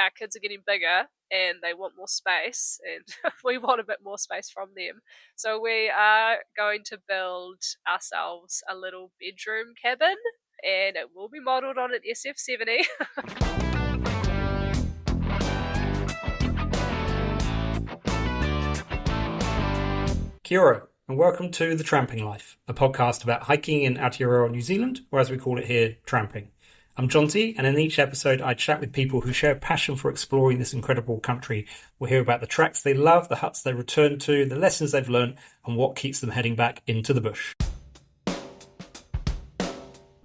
our kids are getting bigger and they want more space, and we want a bit more space from them. So we are going to build ourselves a little bedroom cabin, and it will be modelled on an SF70. Kia ora, and welcome to The Tramping Life, a podcast about hiking in Aotearoa, New Zealand, or as we call it here, tramping. I'm Jonty, and in each episode I chat with people who share a passion for exploring this incredible country. We'll hear about the tracks they love, the huts they return to, the lessons they've learned, and what keeps them heading back into the bush.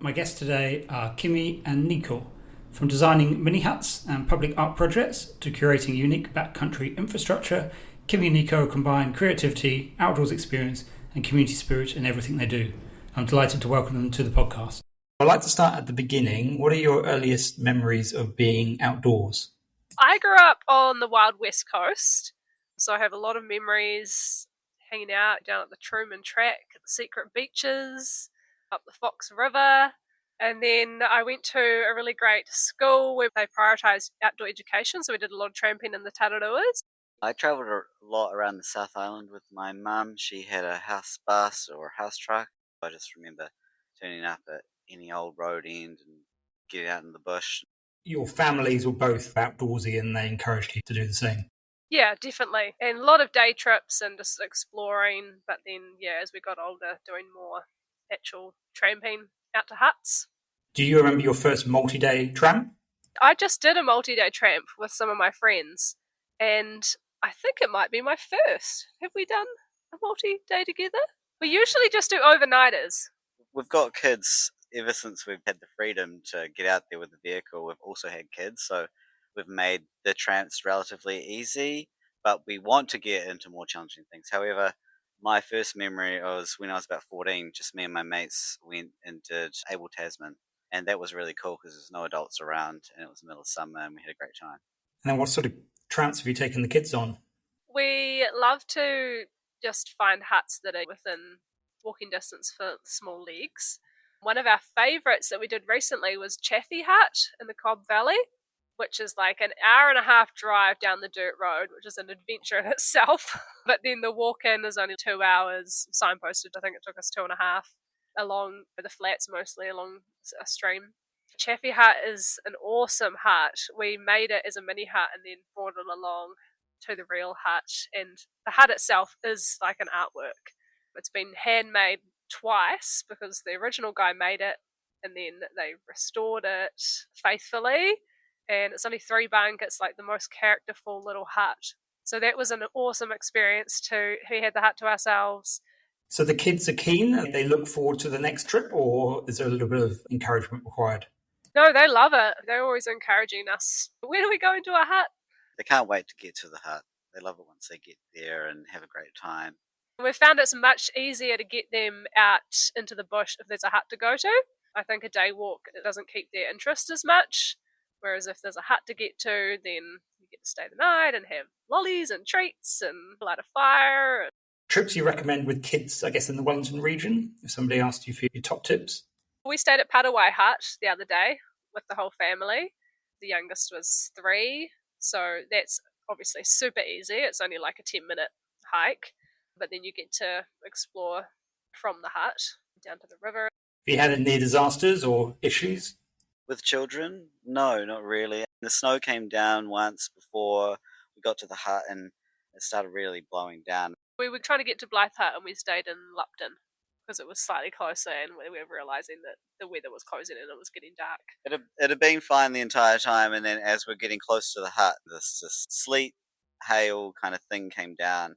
My guests today are Kemi and Niko. From designing mini huts and public art projects to curating unique backcountry infrastructure, Kemi and Niko combine creativity, outdoors experience, and community spirit in everything they do. I'm delighted to welcome them to the podcast. I'd like to start at the beginning. What are your earliest memories of being outdoors? I grew up on the wild west coast, so I have a lot of memories hanging out down at the Truman track, at the secret beaches, up the Fox River. And then I went to a really great school where they prioritised outdoor education, so we did a lot of tramping in the tararuas. I travelled a lot around the South Island with my mum. She had a house bus or house truck. I just remember turning up at any old road end and getting out in the bush. Your families were both outdoorsy and they encouraged you to do the same. Yeah, definitely. And a lot of day trips and just exploring. But then, as we got older, doing more actual tramping out to huts. Do you remember your first multi-day tramp? I just did a multi-day tramp with some of my friends. And I think it might be my first. Have we done a multi-day together? We usually just do overnighters. We've got kids. Ever since we've had the freedom to get out there with the vehicle, we've also had kids, so we've made the tramps relatively easy, but we want to get into more challenging things. However, my first memory was when I was about 14, just me and my mates went and did Able Tasman, and that was really cool because there's no adults around, and it was the middle of summer, and we had a great time. And then what sort of tramps have you taken the kids on? We love to just find huts that are within walking distance for small legs. One of our favourites that we did recently was Chaffee Hut in the Cobb Valley, which is like an hour and a half drive down the dirt road, which is an adventure in itself. But then the walk-in is only 2 hours, signposted. I think it took us 2.5, along the flats, mostly along a stream. Chaffee Hut is an awesome hut. We made it as a mini hut and then brought it along to the real hut. And the hut itself is like an artwork. It's been handmade twice because the original guy made it and then they restored it faithfully, and it's only 3 bunk. It's like the most characterful little hut, so that was an awesome experience too. We had the hut to ourselves. So the kids are keen and they look forward to the next trip, or is there a little bit of encouragement required? No, they love it. They're always encouraging us. When are we going to a hut? They can't wait to get to the hut. They love it once they get there and have a great time. We've found it's much easier to get them out into the bush if there's a hut to go to. I think a day walk, it doesn't keep their interest as much, whereas if there's a hut to get to, then you get to stay the night and have lollies and treats and light a fire. Trips you recommend with kids, I guess, in the Wellington region, if somebody asked you for your top tips? We stayed at Patawai Hut the other day with the whole family. The youngest was 3, so that's obviously super easy. It's only like a 10-minute hike. But then you get to explore from the hut down to the river. Have you had any near disasters or issues? With children? No, not really. The snow came down once before we got to the hut and it started really blowing down. We were trying to get to Blythe Hut and we stayed in Lupton because it was slightly closer, and we were realising that the weather was closing and it was getting dark. It had been fine the entire time, and then as we're getting close to the hut, this sleet, hail kind of thing came down.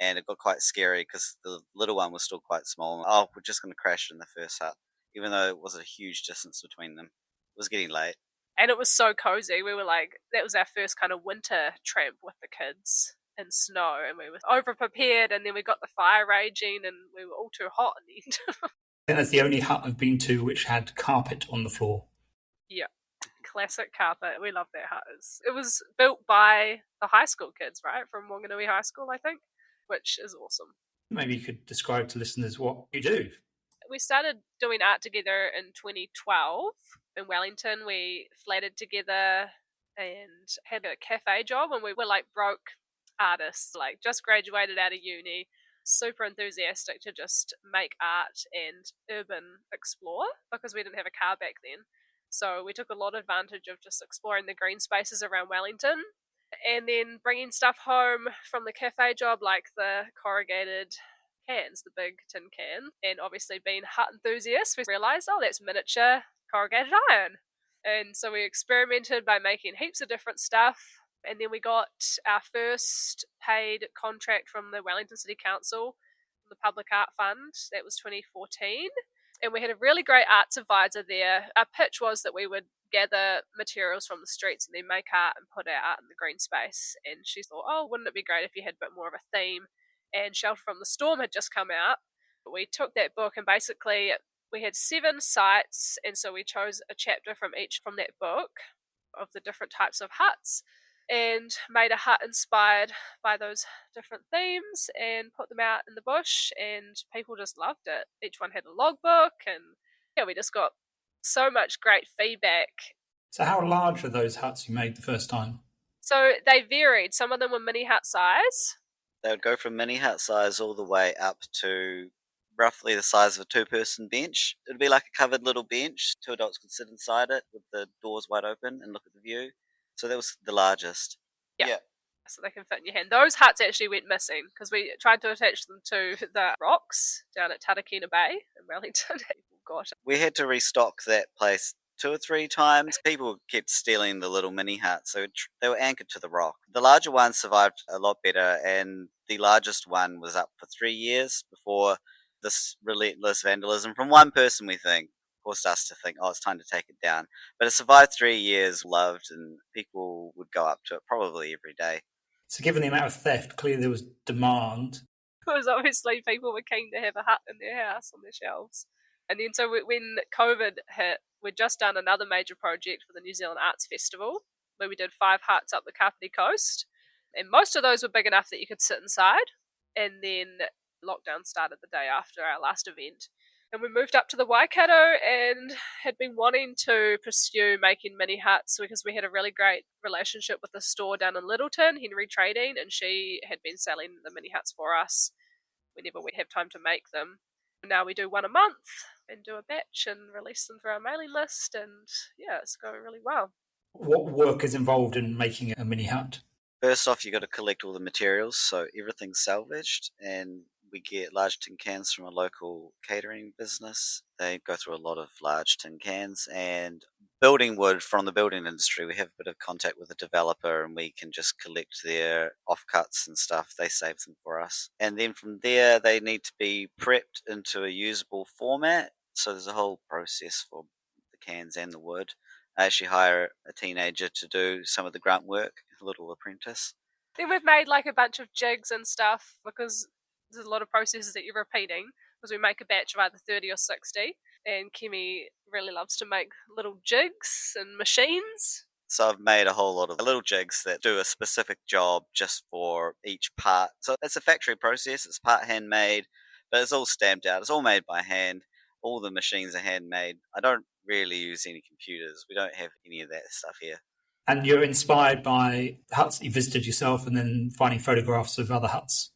And it got quite scary because the little one was still quite small. Oh, we're just going to crash in the first hut, even though it was a huge distance between them. It was getting late. And it was so cozy. We were like, that was our first kind of winter tramp with the kids in snow. And we were over-prepared, and then we got the fire raging, and we were all too hot in the end. I think that's the only hut I've been to which had carpet on the floor. Yeah, classic carpet. We love that hut. It was built by the high school kids, right? From Wanganui High School, I think. Which is awesome. Maybe you could describe to listeners what you do. We started doing art together in 2012 in Wellington. We flatted together and had a cafe job, and we were like broke artists, like just graduated out of uni, super enthusiastic to just make art and urban explore because we didn't have a car back then. So we took a lot of advantage of just exploring the green spaces around Wellington and then bringing stuff home from the cafe job, like the corrugated cans, the big tin can. And obviously, being hut enthusiasts, we realised, oh, that's miniature corrugated iron. And so we experimented by making heaps of different stuff. And then we got our first paid contract from the Wellington City Council, the Public Art Fund. That was 2014. And we had a really great arts advisor there. Our pitch was that we would gather materials from the streets and then make art and put our art in the green space. And she thought, oh, wouldn't it be great if you had a bit more of a theme? And Shelter from the Storm had just come out. We took that book and basically we had 7 sites, and so we chose a chapter from each from that book of the different types of huts and made a hut inspired by those different themes and put them out in the bush, and people just loved it. Each one had a logbook, and yeah, we just got so much great feedback. So how large are those huts you made the first time? So they varied. Some of them were mini hut size. They would go from mini hut size all the way up to roughly the size of a 2-person bench. It'd be like a covered little bench. 2 adults could sit inside it with the doors wide open and look at the view. So that was the largest. Yeah. So they can fit in your hand. Those huts actually went missing because we tried to attach them to the rocks down at Tarakina Bay in Wellington. We had to restock that place 2 or 3 times. People kept stealing the little mini huts, so they were anchored to the rock. The larger one survived a lot better, and the largest one was up for 3 years before this relentless vandalism from one person, we think, forced us to think, oh, it's time to take it down. But it survived 3 years, loved, and people would go up to it probably every day. So given the amount of theft, clearly there was demand. Because obviously people were keen to have a hut in their house on their shelves. And then so when COVID hit, we'd just done another major project for the New Zealand Arts Festival, where we did 5 huts up the Kapiti coast. And most of those were big enough that you could sit inside. And then lockdown started the day after our last event. And we moved up to the Waikato and had been wanting to pursue making mini huts because we had a really great relationship with the store down in Littleton, Henry Trading, and she had been selling the mini huts for us whenever we have time to make them. Now we do 1 a month and do a batch and release them through our mailing list, and yeah, it's going really well. What work is involved in making a mini hut? First off, you got to collect all the materials, so everything's salvaged, and we get large tin cans from a local catering business. They go through a lot of large tin cans, and building wood from the building industry, we have a bit of contact with a developer and we can just collect their offcuts and stuff. They save them for us. And then from there, they need to be prepped into a usable format. So there's a whole process for the cans and the wood. I actually hire a teenager to do some of the grunt work, a little apprentice. Then we've made like a bunch of jigs and stuff because there's a lot of processes that you're repeating, because we make a batch of either 30 or 60, and Kemi really loves to make little jigs and machines. So I've made a whole lot of little jigs that do a specific job just for each part. So it's a factory process, it's part handmade, but it's all stamped out, it's all made by hand. All the machines are handmade. I don't really use any computers. We don't have any of that stuff here. And you're inspired by huts that you visited yourself and then finding photographs of other huts?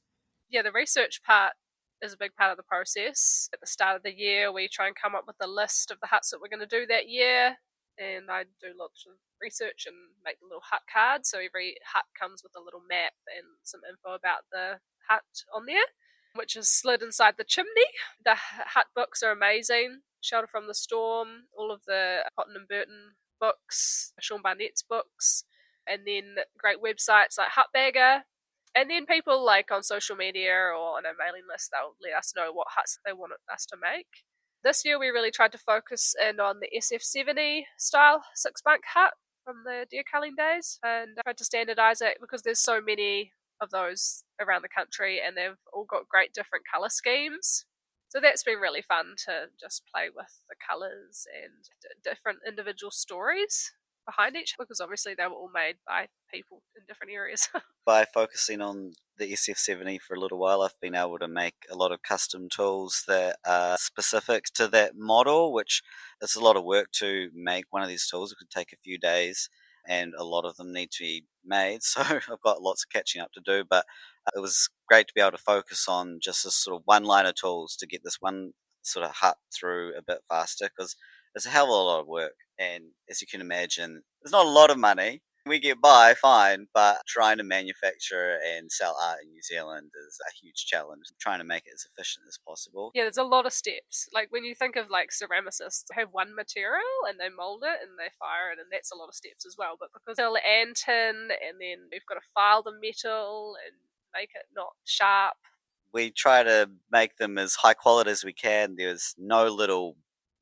Yeah, the research part is a big part of the process. At the start of the year, we try and come up with a list of the huts that we're going to do that year, and I do lots of research and make the little hut cards. So every hut comes with a little map and some info about the hut on there, which is slid inside the chimney. The hut books are amazing. Shelter from the Storm, all of the Cotton and Burton books, Sean Barnett's books, and then great websites like Hutbagger. And then people like on social media or on our mailing list, they'll let us know what huts they want us to make. This year we really tried to focus in on the SF70 style 6-bunk hut from the deer culling days, and tried to standardise it because there's so many of those around the country and they've all got great different colour schemes. So that's been really fun to just play with the colours and different individual stories behind each, because obviously they were all made by people in different areas. By focusing on the SF70 for a little while, I've been able to make a lot of custom tools that are specific to that model, which is a lot of work to make one of these tools. It could take a few days. and a lot of them need to be made. So I've got lots of catching up to do, but it was great to be able to focus on just this sort of one-liner tools to get this one sort of hut through a bit faster, because it's a hell of a lot of work. And as you can imagine, there's not a lot of money. We get by fine, but trying to manufacture and sell art in New Zealand is a huge challenge. Trying to make it as efficient as possible. Yeah, there's a lot of steps. Like when you think of like ceramicists, they have one material and they mold it and they fire it, and that's a lot of steps as well. But because they'll and tin, and then we've got to file the metal and make it not sharp. We try to make them as high quality as we can. There's no little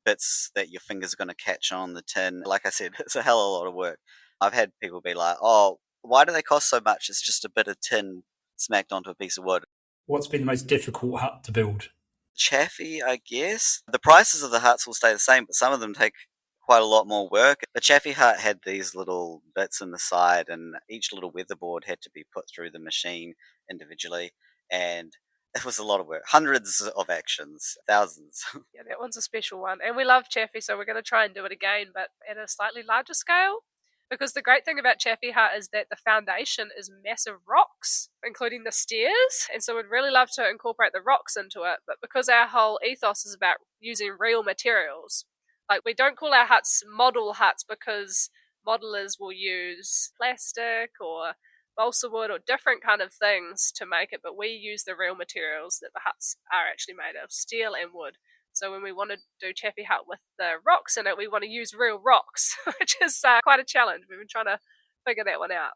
bits that your fingers are going to catch on the tin. Like I said, it's a hell of a lot of work. I've had people be like, oh, why do they cost so much? It's just a bit of tin smacked onto a piece of wood. What's been the most difficult hut to build? Chaffee, I guess. The prices of the huts will stay the same, but some of them take quite a lot more work. The Chaffee hut had these little bits in the side, and each little weatherboard had to be put through the machine individually, and it was a lot of work. Hundreds of actions, thousands. Yeah, that one's a special one. And we love Chaffee, so we're going to try and do it again, but at a slightly larger scale. Because the great thing about Chaffee Hut is that the foundation is massive rocks, including the stairs. And so we'd really love to incorporate the rocks into it. But because our whole ethos is about using real materials, like we don't call our huts model huts because modelers will use plastic or balsa wood or different kind of things to make it, but we use the real materials that the huts are actually made of, steel and wood. So when we want to do Chaffee Hut with the rocks in it, we want to use real rocks, which is quite a challenge. We've been trying to figure that one out.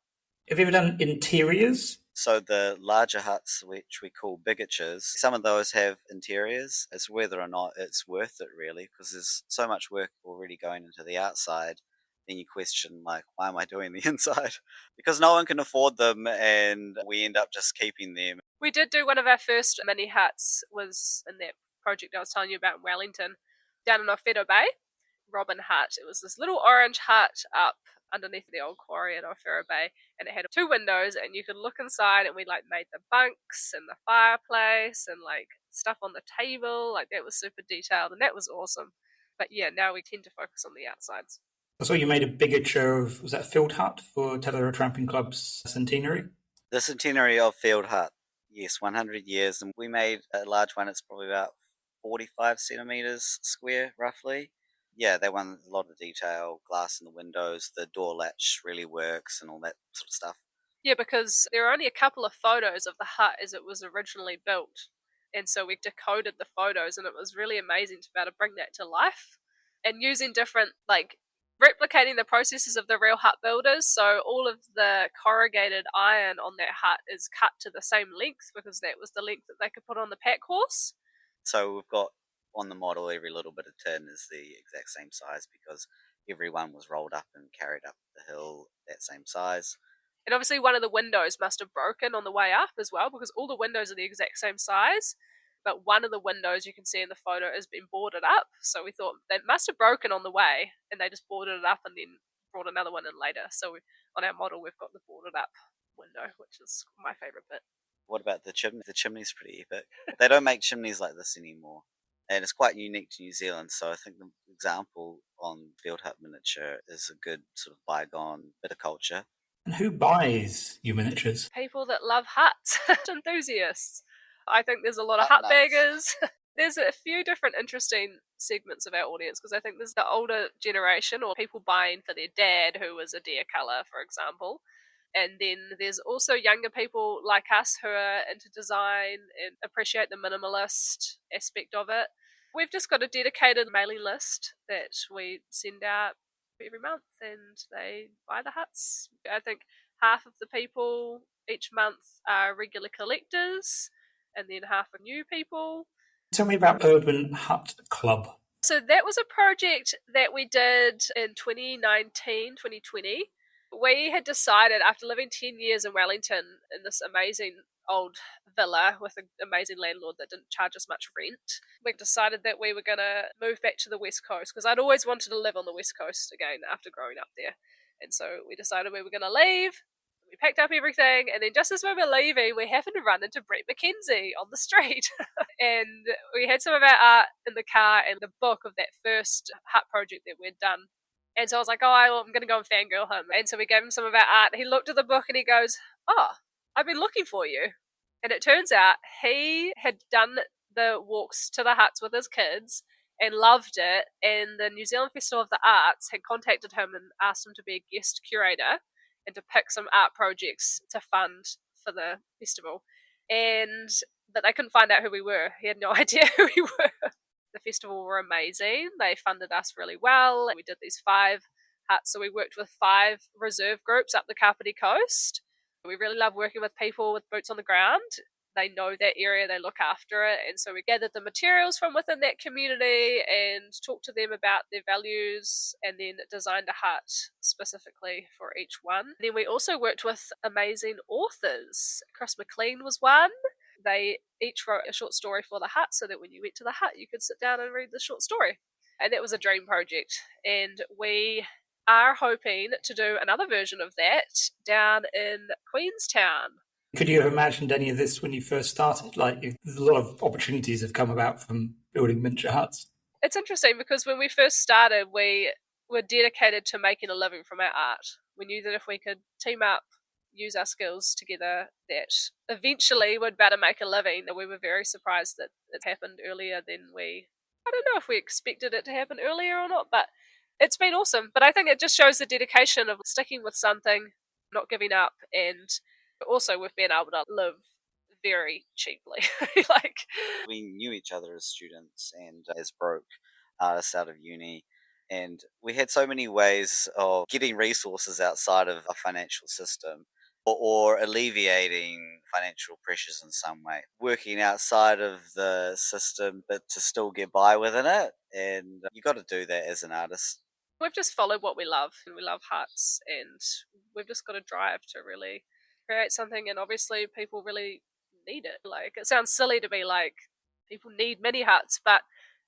Have you ever done interiors? So the larger huts, which we call bigatures, some of those have interiors. It's whether or not it's worth it, really, because there's so much work already going into the outside. Then you question, like, why am I doing the inside? Because no one can afford them, and we end up just keeping them. We did do one of our first mini huts, was in that project I was telling you about in Wellington, down in Owhiro Bay, Robin Hut. It was this little orange hut up underneath the old quarry in Owhiro Bay, and it had 2 windows, and you could look inside, and we like made the bunks and the fireplace and like stuff on the table. Like that was super detailed, and that was awesome. But yeah, now we tend to focus on the outsides. I saw you made a bigature of, was that Field Hut for Taylor Tramping Club's centenary? The centenary of Field Hut, yes, 100 years. And we made a large one. It's probably about 45 centimetres square, roughly. Yeah, that one, a lot of detail, glass in the windows, the door latch really works and all that sort of stuff. Yeah, because there are only a couple of photos of the hut as it was originally built. And so we decoded the photos, and it was really amazing to be able to bring that to life. And using different, like, replicating the processes of the real hut builders. So all of the corrugated iron on that hut is cut to the same length because that was the length that they could put on the pack horse. So we've got on the model every little bit of tin is the exact same size because every one was rolled up and carried up the hill that same size. And obviously one of the windows must have broken on the way up as well because all the windows are the exact same size. But one of the windows you can see in the photo has been boarded up. So we thought they must have broken on the way, and they just boarded it up and then brought another one in later. So on our model, we've got the boarded up window, which is my favourite bit. What about the chimney? The chimney's pretty epic. They don't make chimneys like this anymore. And it's quite unique to New Zealand. So I think the example on Field Hut miniature is a good sort of bygone bit of culture. And who buys your miniatures? People that love huts, enthusiasts. I think there's a lot of Hut hut baggers. There's a few different interesting segments of our audience because I think there's the older generation or people buying for their dad who was a deer colour, for example. And then there's also younger people like us who are into design and appreciate the minimalist aspect of it. We've just got a dedicated mailing list that we send out every month and they buy the huts. I think half of the people each month are regular collectors and then half are new people. Tell me about Urban Hut Club. So that was a project that we did in 2019, 2020. We had decided after living 10 years in Wellington in this amazing old villa with an amazing landlord that didn't charge us much rent, we decided that we were going to move back to the West Coast because I'd always wanted to live on the West Coast again after growing up there. And so we decided we were going to leave. We packed up everything, and then just as we were leaving, we happened to run into Brett McKenzie on the street. And we had some of our art in the car and the book of that first hut project that we'd done. And so I was like, oh, I'm going to go and fangirl him. And so we gave him some of our art. He looked at the book and he goes, oh, I've been looking for you. And it turns out he had done the walks to the huts with his kids and loved it. And the New Zealand Festival of the Arts had contacted him and asked him to be a guest curator and to pick some art projects to fund for the festival. But they couldn't find out who we were. He had no idea who we were. The festival were amazing. They funded us really well. We did these 5 huts. So we worked with 5 reserve groups up the Kapiti coast. We really love working with people with boots on the ground. They know that area, they look after it. And so we gathered the materials from within that community and talked to them about their values and then designed a hut specifically for each one. Then we also worked with amazing authors. Chris McLean was one. They each wrote a short story for the hut so that when you went to the hut, you could sit down and read the short story. And that was a dream project. And we are hoping to do another version of that down in Queenstown. Could you have imagined any of this when you first started? Like, a lot of opportunities have come about from building miniature huts. It's interesting because when we first started, we were dedicated to making a living from our art. We knew that if we could team up, use our skills together, that eventually we'd better make a living. We were very surprised that it happened earlier than I don't know if we expected it to happen earlier or not, but it's been awesome. But I think it just shows the dedication of sticking with something, not giving up, and also we've been able to live very cheaply. We knew each other as students and as broke artists out of uni. And we had so many ways of getting resources outside of a financial system or alleviating financial pressures in some way. Working outside of the system, but to still get by within it. And you got to do that as an artist. We've just followed what we love, and we love huts, and we've just got a drive to really create something, and obviously people really need it. It sounds silly to be like, people need mini huts, but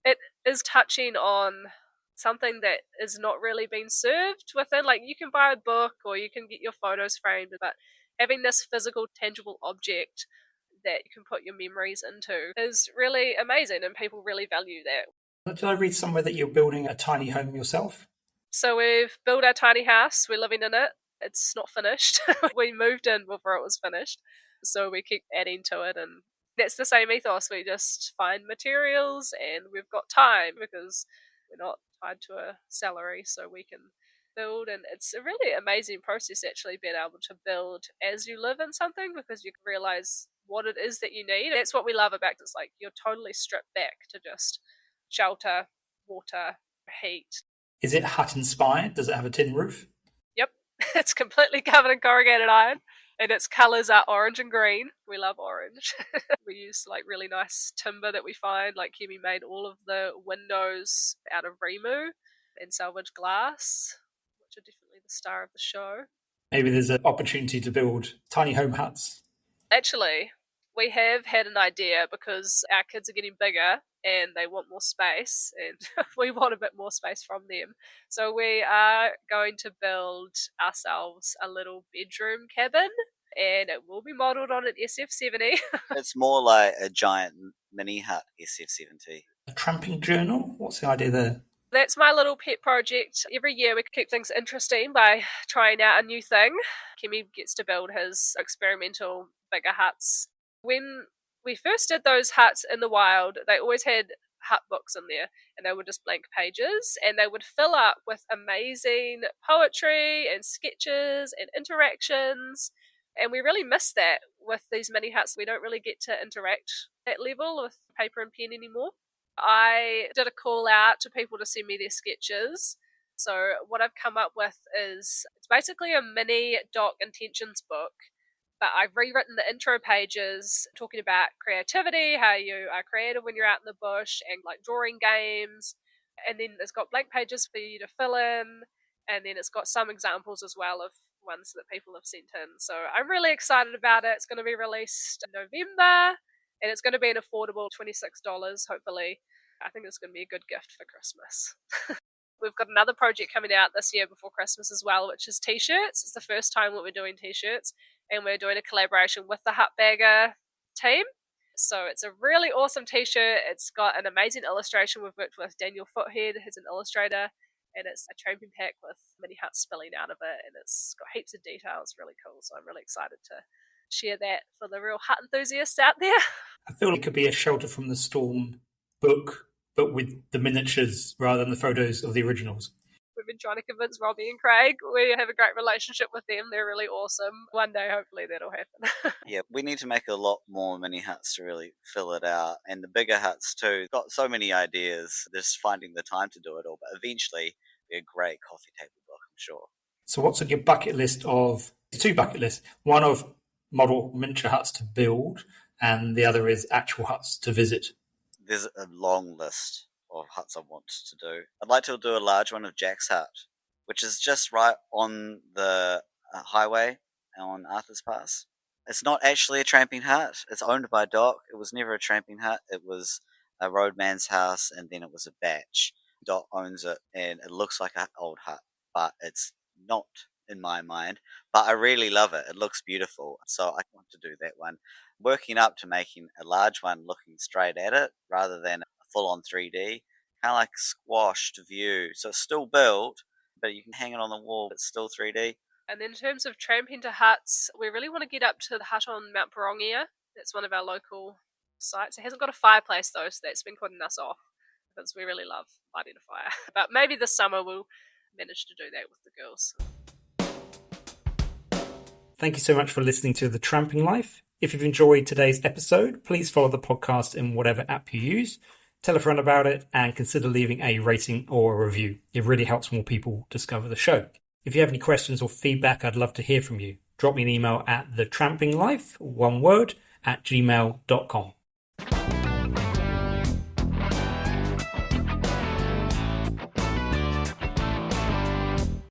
it is touching on something that is not really being served within. You can buy a book or you can get your photos framed, but having this physical, tangible object that you can put your memories into is really amazing, and people really value that. Did I read somewhere that you're building a tiny home yourself? So we've built our tiny house. We're living in it. It's not finished. We moved in before it was finished. So we keep adding to it, and that's the same ethos. We just find materials and we've got time because we're not tied to a salary, so we can build. And it's a really amazing process actually, being able to build as you live in something, because you can realize what it is that you need. That's what we love about it. It's like you're totally stripped back to just shelter, water, heat. Is it hut inspired? Does it have a tin roof? Yep, it's completely covered in corrugated iron, and its colours are orange and green. We love orange. We use really nice timber that we find. Kemi made all of the windows out of Rimu and salvaged glass, which are definitely the star of the show. Maybe there's an opportunity to build tiny home huts. Actually, we have had an idea because our kids are getting bigger and they want more space, and we want a bit more space from them. So we are going to build ourselves a little bedroom cabin, and it will be modelled on an SF70. It's more like a giant mini hut SF70. A tramping journal? What's the idea there? That's my little pet project. Every year we keep things interesting by trying out a new thing. Kemi gets to build his experimental bigger huts. When we first did those huts in the wild, they always had hut books in there, and they were just blank pages, and they would fill up with amazing poetry and sketches and interactions. And we really miss that with these mini huts. We don't really get to interact at that level with paper and pen anymore. I did a call out to people to send me their sketches. So what I've come up with is, it's basically a mini doc intentions book, but I've rewritten the intro pages talking about creativity, how you are creative when you're out in the bush, and drawing games. And then it's got blank pages for you to fill in, and then it's got some examples as well of ones that people have sent in. So I'm really excited about it. It's going to be released in November, and it's going to be an affordable $26, hopefully. I think it's going to be a good gift for Christmas. We've got another project coming out this year before Christmas as well, which is t-shirts. It's the first time that we're doing t-shirts, and we're doing a collaboration with the Hut Bagger team. So it's a really awesome t-shirt. It's got an amazing illustration. We've worked with Daniel Foothead, who's an illustrator, and it's a tramping pack with mini huts spilling out of it, and it's got heaps of detail. It's really cool, so I'm really excited to share that for the real hut enthusiasts out there. I feel it could be a Shelter from the Storm book, but with the miniatures rather than the photos of the originals. We've been trying to convince Robbie and Craig. We have a great relationship with them. They're really awesome. One day, hopefully, that'll happen. Yeah, we need to make a lot more mini huts to really fill it out. And the bigger huts too. Got so many ideas, just finding the time to do it all. But eventually, be a great coffee table book, I'm sure. So what's on your bucket list of, two bucket lists, one of model miniature huts to build, and the other is actual huts to visit? There's a long list of huts I want to do. I'd like to do a large one of Jack's hut, which is just right on the highway on Arthur's Pass. It's not actually a tramping hut. It's owned by Doc. It was never a tramping hut. It was a roadman's house, and then it was a batch. Doc owns it, and it looks like an old hut, but it's not in my mind. But I really love it. It looks beautiful, so I want to do that one. Working up to making a large one looking straight at it rather than full-on 3D, kind of like squashed view. So it's still built, but you can hang it on the wall. It's still 3D. And then in terms of tramping to huts, we really want to get up to the hut on Mount Borongia. That's one of our local sites. It hasn't got a fireplace though, so that's been putting us off because we really love lighting a fire. But maybe this summer we'll manage to do that with the girls. Thank you so much for listening to The Tramping Life. If you've enjoyed today's episode, please follow the podcast in whatever app you use. Tell a friend about it and consider leaving a rating or a review. It really helps more people discover the show. If you have any questions or feedback, I'd love to hear from you. Drop me an email at thetrampinglife, one word, @gmail.com.